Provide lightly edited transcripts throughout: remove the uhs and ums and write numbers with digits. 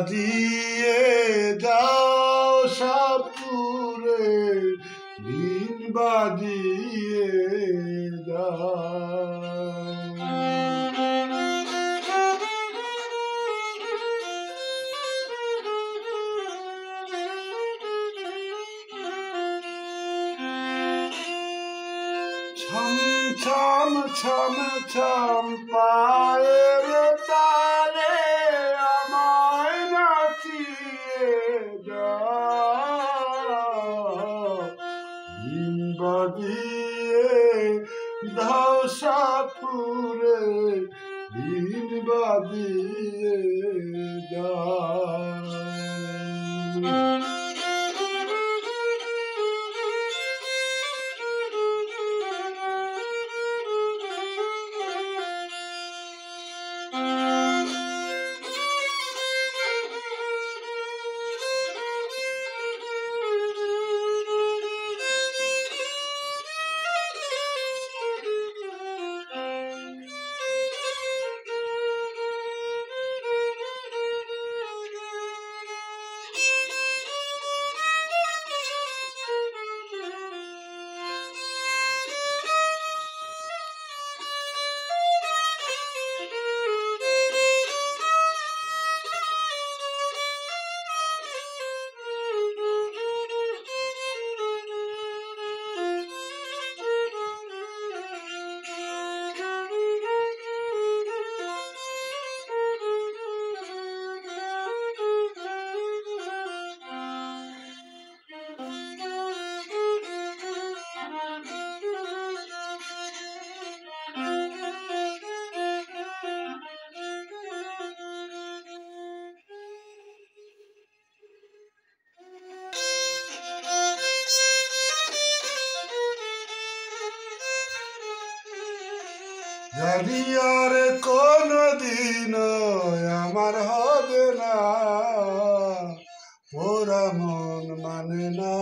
বাজিয়ে যাও সাপুরে বিন বাজিয়ে যাও। ছম ছম ছম ছম পায়ের তালে আমায় নাচিয়ে দাও, বিন বাজিয়ে দাও সাপুরে বিন বাজিয়ে দাও। জানি আর কোনদিন আমার হবে না, পোড়া মন মানে না,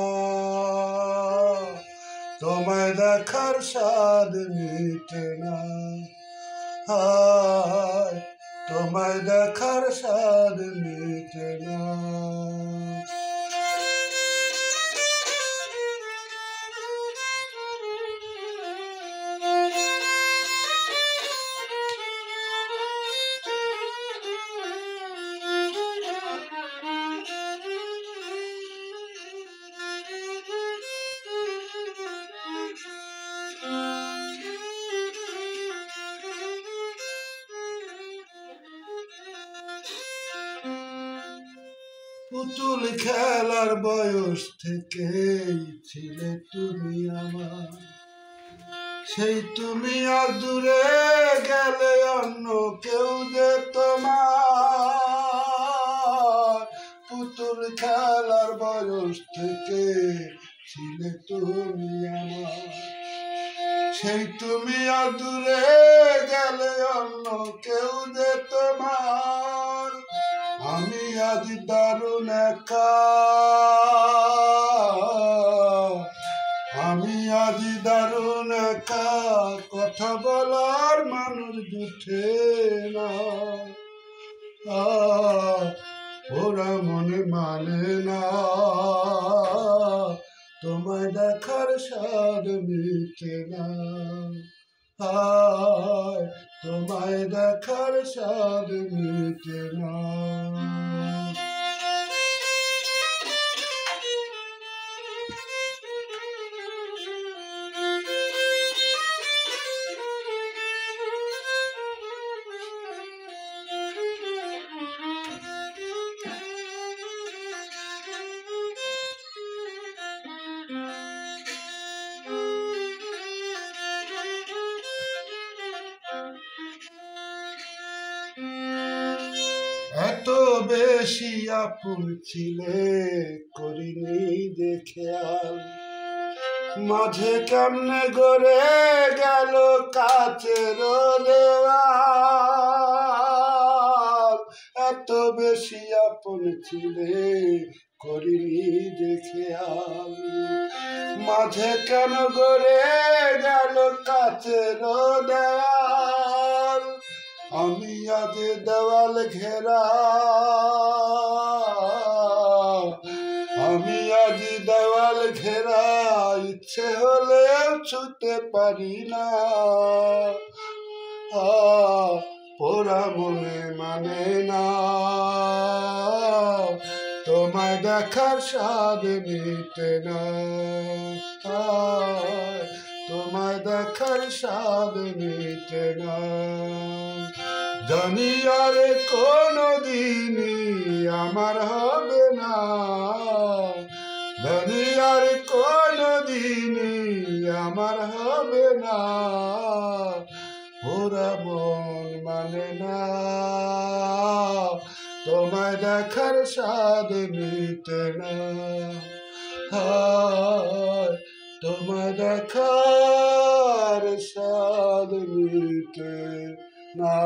তোমায় দেখার স্বাদ মিটে না, হায় তোমায় দেখার স্বাদ মিটে না। পুতুল খেলার বয়স থেকেই ছিলে তুমি আমার, সেই তুমি আর দূরে গেলে অন্য কেউ যে তোমার। পুতুল খেলার বয়স থেকে ছিলে তুমি আমার, সেই তুমি আর দূরে গেলে অন্য কেউ যে তোমার। আমি আজ দারুণ একা, আমি আজ দারুণ একা, কথা বলার মানুষ জুটে না, ওরা মনে মানে না, তোমায় দেখার স্বাদ মিটে না, তোমায় দেখার স্বাদ মিটে না। এত বেশি আপন ছিলে করিনি দেখে আর, মাঝে কেমনে গড়ে গেল কাচের দেওয়াল। এত বেশি আপন ছিলে করিনি দেখে আর, মাঝে কেন গড়ে গেল কাচের দেওয়াল। আমি আজ দেওয়াল ঘেরা, আমি আজ দেওয়াল ঘেরা, ইচ্ছে হলেও ছুতে পারি না। পোড়া মনে মানে না, তোমায় দেখার স্বাদ মিটে না, তোমায় দেখার স্বাদ মিটে না। জানি আর কোনদিনই আমার হবে না, জানি আর কোনদিনই আমার হবে না। ওরা মন মানে না, তোমায় দেখার স্বাদ মিটে না, তোমায় দেখার স্বাদ মিটে না।